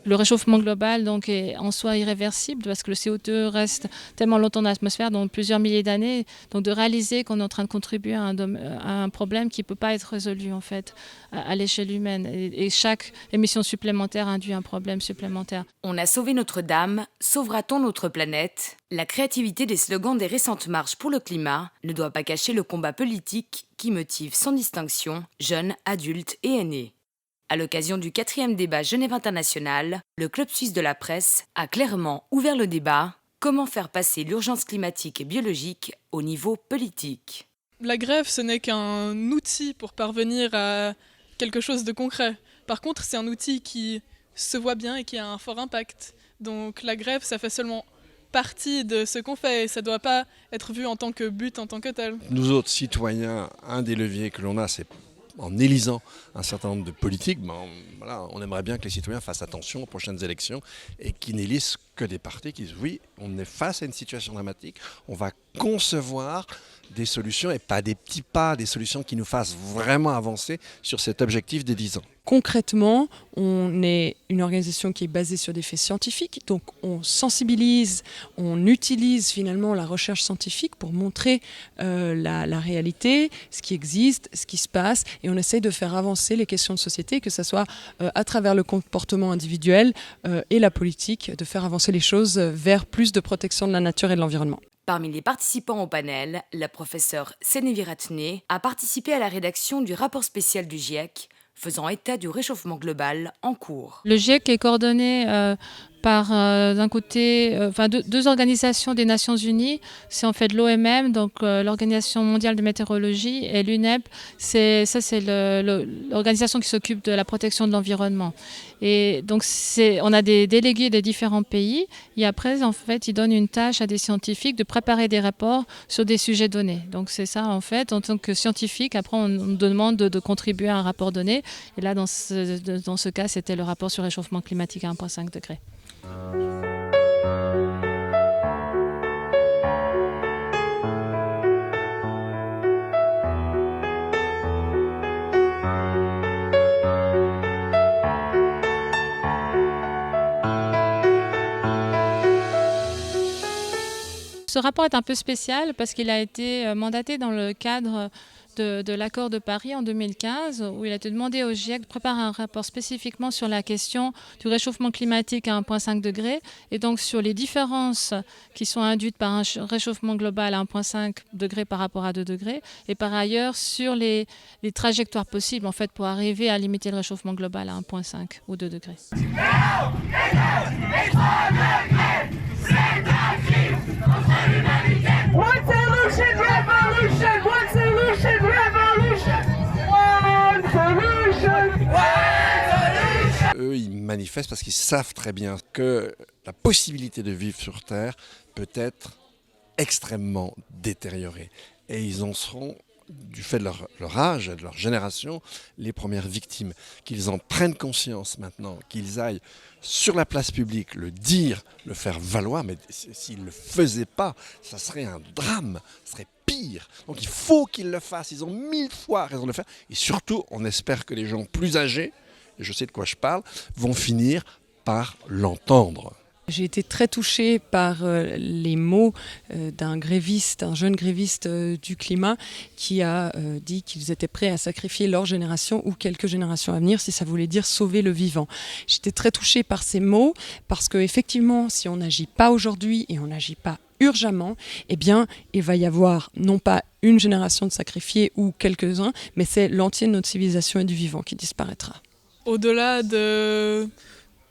le réchauffement global donc, est en soi irréversible parce que le CO2 reste tellement longtemps dans l'atmosphère, donc plusieurs milliers d'années. Donc de réaliser qu'on est en train de contribuer à un problème qui ne peut pas être résolu en fait, à l'échelle humaine. Et chaque émission supplémentaire induit un problème supplémentaire. On a sauvé Notre-Dame, sauvera-t-on notre planète ? La créativité des slogans des récentes marches pour le climat ne doit pas cacher le combat politique qui motive sans distinction jeunes, adultes et aînés. À l'occasion du 4e débat Genève International, le Club suisse de la presse a clairement ouvert le débat « Comment faire passer l'urgence climatique et biologique au niveau politique ?» La grève, ce n'est qu'un outil pour parvenir à quelque chose de concret. Par contre, c'est un outil qui se voit bien et qui a un fort impact. Donc la grève, ça fait seulement partie de ce qu'on fait et ça ne doit pas être vu en tant que but en tant que tel. Nous autres citoyens, un des leviers que l'on a, c'est en élisant un certain nombre de politiques, voilà, on aimerait bien que les citoyens fassent attention aux prochaines élections et qu'ils n'élisent que des partis qui disent oui, on est face à une situation dramatique, on va concevoir des solutions et pas des petits pas, des solutions qui nous fassent vraiment avancer sur cet objectif des 10 ans. Concrètement, on est une organisation qui est basée sur des faits scientifiques, donc on sensibilise, on utilise finalement la recherche scientifique pour montrer la réalité, ce qui existe, ce qui se passe, et on essaye de faire avancer les questions de société, que ce soit à travers le comportement individuel et la politique, de faire avancer les choses vers plus de protection de la nature et de l'environnement. Parmi les participants au panel, la professeure Senevi Ratne a participé à la rédaction du rapport spécial du GIEC faisant état du réchauffement global en cours. Le GIEC est coordonné par d'un côté, deux organisations des Nations Unies, c'est en fait l'OMM, donc l'Organisation mondiale de météorologie, et l'UNEP, c'est l'organisation qui s'occupe de la protection de l'environnement. Et donc on a des délégués des différents pays, et après en fait ils donnent une tâche à des scientifiques de préparer des rapports sur des sujets donnés. Donc c'est ça en fait, en tant que scientifique, après on demande de contribuer à un rapport donné, et là dans ce cas c'était le rapport sur le réchauffement climatique à 1,5 degré. Ce rapport est un peu spécial parce qu'il a été mandaté dans le cadre de l'accord de Paris en 2015, où il a été demandé au GIEC de préparer un rapport spécifiquement sur la question du réchauffement climatique à 1,5 degré et donc sur les différences qui sont induites par un réchauffement global à 1,5 degré par rapport à 2 degrés et par ailleurs sur les trajectoires possibles en fait, pour arriver à limiter le réchauffement global à 1,5 ou 2 degrés. Eux, ils manifestent parce qu'ils savent très bien que la possibilité de vivre sur Terre peut être extrêmement détériorée. Et ils en seront, du fait de leur âge, de leur génération, les premières victimes. Qu'ils en prennent conscience maintenant, qu'ils aillent sur la place publique, le dire, le faire valoir, mais s'ils ne le faisaient pas, ça serait un drame, ça serait pire. Donc il faut qu'ils le fassent, ils ont 1000 fois raison de le faire. Et surtout, on espère que les gens plus âgés, et je sais de quoi je parle, vont finir par l'entendre. J'ai été très touchée par les mots d'un gréviste, un jeune gréviste du climat qui a dit qu'ils étaient prêts à sacrifier leur génération ou quelques générations à venir si ça voulait dire sauver le vivant. J'étais très touchée par ces mots parce qu'effectivement, si on n'agit pas aujourd'hui et on n'agit pas urgemment, eh bien, il va y avoir non pas une génération de sacrifiés ou quelques-uns, mais c'est l'entier de notre civilisation et du vivant qui disparaîtra. Au-delà de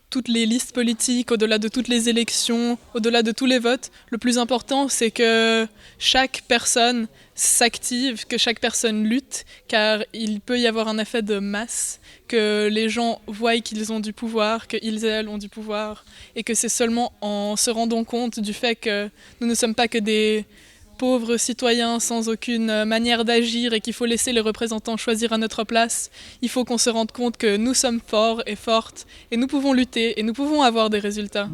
toutes les listes politiques, au-delà de toutes les élections, au-delà de tous les votes, le plus important, c'est que chaque personne s'active, que chaque personne lutte, car il peut y avoir un effet de masse, que les gens voient qu'ils ont du pouvoir, qu'ils et elles ont du pouvoir, et que c'est seulement en se rendant compte du fait que nous ne sommes pas que des pauvres citoyens sans aucune manière d'agir et qu'il faut laisser les représentants choisir à notre place, il faut qu'on se rende compte que nous sommes forts et fortes et nous pouvons lutter et nous pouvons avoir des résultats.